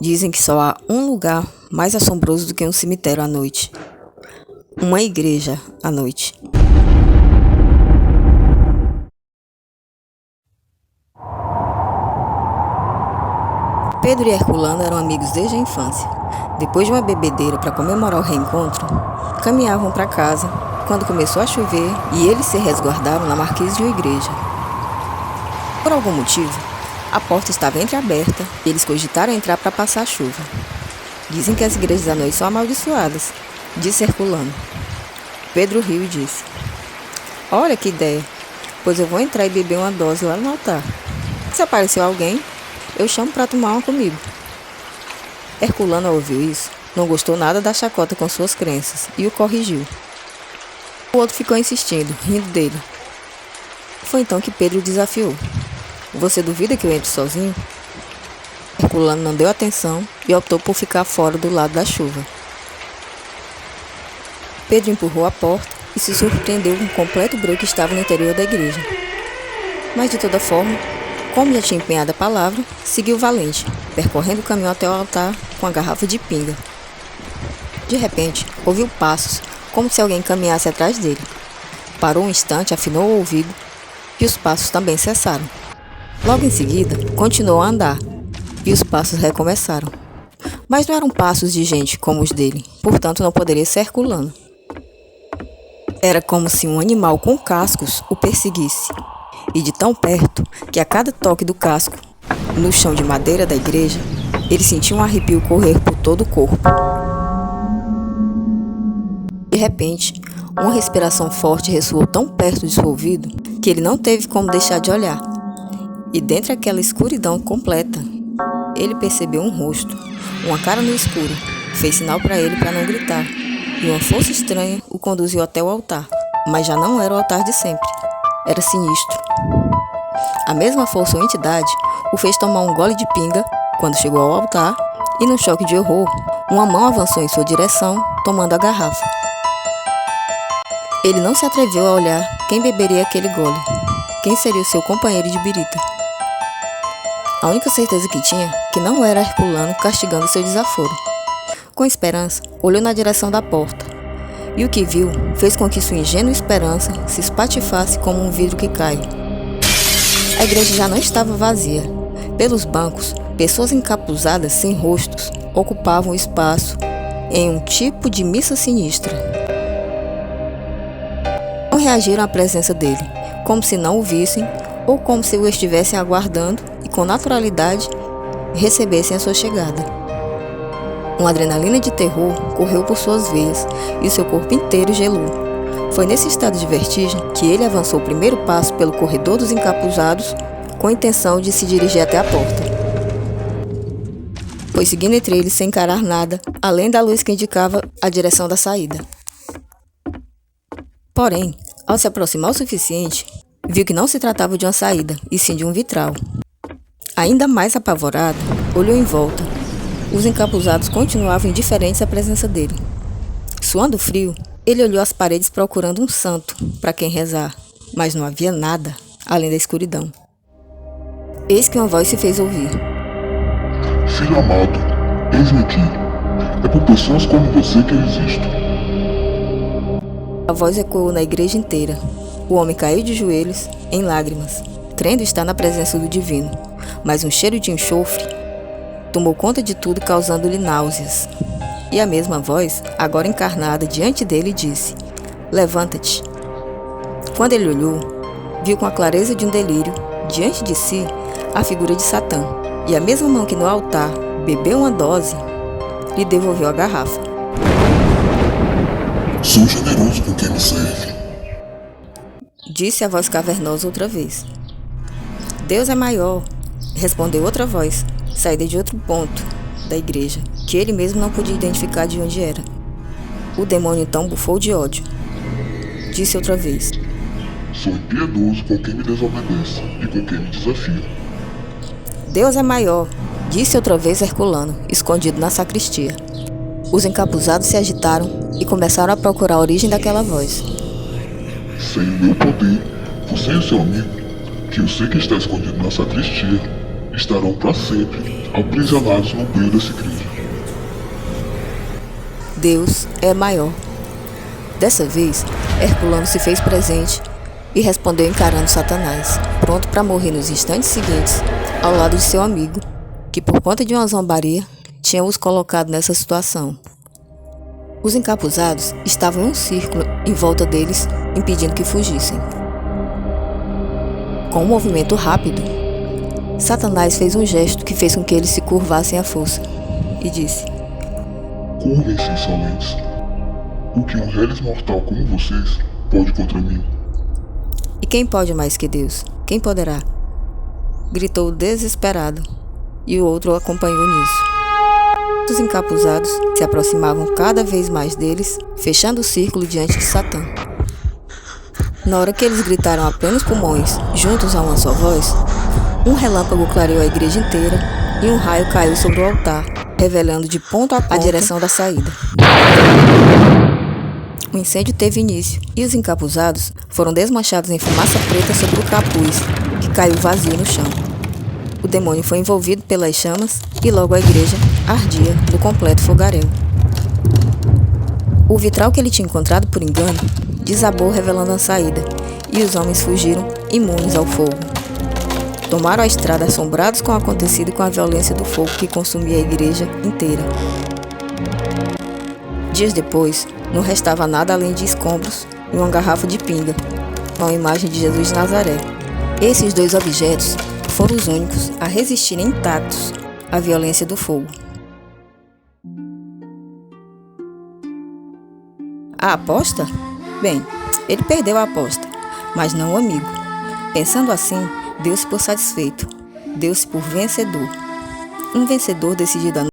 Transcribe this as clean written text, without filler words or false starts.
Dizem que só há um lugar mais assombroso do que um cemitério à noite. Uma igreja à noite. Pedro e Herculano eram amigos desde a infância. Depois de uma bebedeira para comemorar o reencontro, caminhavam para casa quando começou a chover e eles se resguardaram na marquise de uma igreja. Por algum motivo, a porta estava entreaberta e eles cogitaram entrar para passar a chuva. Dizem que as igrejas à noite são amaldiçoadas, disse Herculano. Pedro riu e disse: olha que ideia, pois eu vou entrar e beber uma dose lá no altar. Se apareceu alguém, eu chamo para tomar uma comigo. Herculano, ao ouvir isso, não gostou nada da chacota com suas crenças e o corrigiu. O outro ficou insistindo, rindo dele. Foi então que Pedro o desafiou. Você duvida que eu entre sozinho? Herculano não deu atenção e optou por ficar fora do lado da chuva. Pedro empurrou a porta e se surpreendeu com o completo breu que estava no interior da igreja. Mas de toda forma, como já tinha empenhado a palavra, seguiu valente, percorrendo o caminho até o altar com a garrafa de pinga. De repente, ouviu passos, como se alguém caminhasse atrás dele. Parou um instante, afinou o ouvido e os passos também cessaram. Logo em seguida, continuou a andar e os passos recomeçaram. Mas não eram passos de gente como os dele, portanto não poderia ser Herculano. Era como se um animal com cascos o perseguisse, e de tão perto que a cada toque do casco no chão de madeira da igreja, ele sentia um arrepio correr por todo o corpo. De repente, uma respiração forte ressoou tão perto de seu ouvido que ele não teve como deixar de olhar. E dentre aquela escuridão completa, ele percebeu um rosto, uma cara no escuro, fez sinal para ele para não gritar, e uma força estranha o conduziu até o altar. Mas já não era o altar de sempre, era sinistro. A mesma força ou entidade o fez tomar um gole de pinga quando chegou ao altar e, num choque de horror, uma mão avançou em sua direção, tomando a garrafa. Ele não se atreveu a olhar quem beberia aquele gole, quem seria o seu companheiro de birita. A única certeza que tinha, que não era Herculano castigando seu desaforo. Com esperança, olhou na direção da porta, e o que viu fez com que sua ingênua esperança se espatifasse como um vidro que cai. A igreja já não estava vazia. Pelos bancos, pessoas encapuzadas sem rostos ocupavam o espaço em um tipo de missa sinistra. Não reagiram à presença dele, como se não o vissem ou como se o estivessem aguardando e com naturalidade recebessem a sua chegada. Uma adrenalina de terror correu por suas veias e seu corpo inteiro gelou. Foi nesse estado de vertigem que ele avançou o primeiro passo pelo corredor dos encapuzados com a intenção de se dirigir até a porta. Foi seguindo entre eles sem encarar nada, além da luz que indicava a direção da saída. Porém, ao se aproximar o suficiente, viu que não se tratava de uma saída, e sim de um vitral. Ainda mais apavorado, olhou em volta. Os encapuzados continuavam indiferentes à presença dele. Suando frio, ele olhou as paredes procurando um santo para quem rezar, mas não havia nada além da escuridão. Eis que uma voz se fez ouvir. Filho amado, eis-me aqui. É por pessoas como você que eu existo. A voz ecoou na igreja inteira. O homem caiu de joelhos, em lágrimas, crendo estar na presença do divino, mas um cheiro de enxofre tomou conta de tudo, causando-lhe náuseas. E a mesma voz, agora encarnada diante dele, disse: levanta-te. Quando ele olhou, viu com a clareza de um delírio, diante de si, a figura de Satã, e a mesma mão que no altar bebeu uma dose, lhe devolveu a garrafa. Sou generoso com quem me serve, disse a voz cavernosa outra vez. Deus é maior, respondeu outra voz, saída de outro ponto da igreja, que ele mesmo não podia identificar de onde era. O demônio então bufou de ódio. Disse outra vez: sou impiedoso com quem me desobedece e com quem me desafia. Deus é maior, disse outra vez Herculano, escondido na sacristia. Os encapuzados se agitaram e começaram a procurar a origem daquela voz. Sem o meu poder, você e o seu amigo, que eu sei que está escondido na sacristia, estarão para sempre aprisionados no brilho dessa igreja. Deus é maior. Dessa vez, Herculano se fez presente e respondeu encarando Satanás, pronto para morrer nos instantes seguintes, ao lado de seu amigo, que por conta de uma zombaria, tinha os colocado nessa situação. Os encapuzados estavam em um círculo em volta deles, impedindo que fugissem. Com um movimento rápido, Satanás fez um gesto que fez com que eles se curvassem à força e disse: Curvem-se, insolentes. O que um reles mortal como vocês pode contra mim? E quem pode mais que Deus? Quem poderá? Gritou desesperado, e o outro o acompanhou nisso. Os encapuzados se aproximavam cada vez mais deles, fechando o círculo diante de Satã. Na hora que eles gritaram a plenos pulmões, juntos a uma só voz, um relâmpago clareou a igreja inteira e um raio caiu sobre o altar, revelando de ponta a ponta a direção da saída. O incêndio teve início e os encapuzados foram desmanchados em fumaça preta sobre o capuz, que caiu vazio no chão. O demônio foi envolvido pelas chamas e logo a igreja ardia no completo fogaréu. O vitral que ele tinha encontrado por engano desabou, revelando a saída, e os homens fugiram imunes ao fogo. Tomaram a estrada assombrados com o acontecido e com a violência do fogo que consumia a igreja inteira. Dias depois, não restava nada além de escombros e uma garrafa de pinga, com a imagem de Jesus de Nazaré. Esses dois objetos foram os únicos a resistirem intactos à violência do fogo. A aposta? Bem, ele perdeu a aposta, mas não o amigo. Pensando assim, deu-se por satisfeito, deu-se por vencedor. Um vencedor decidido a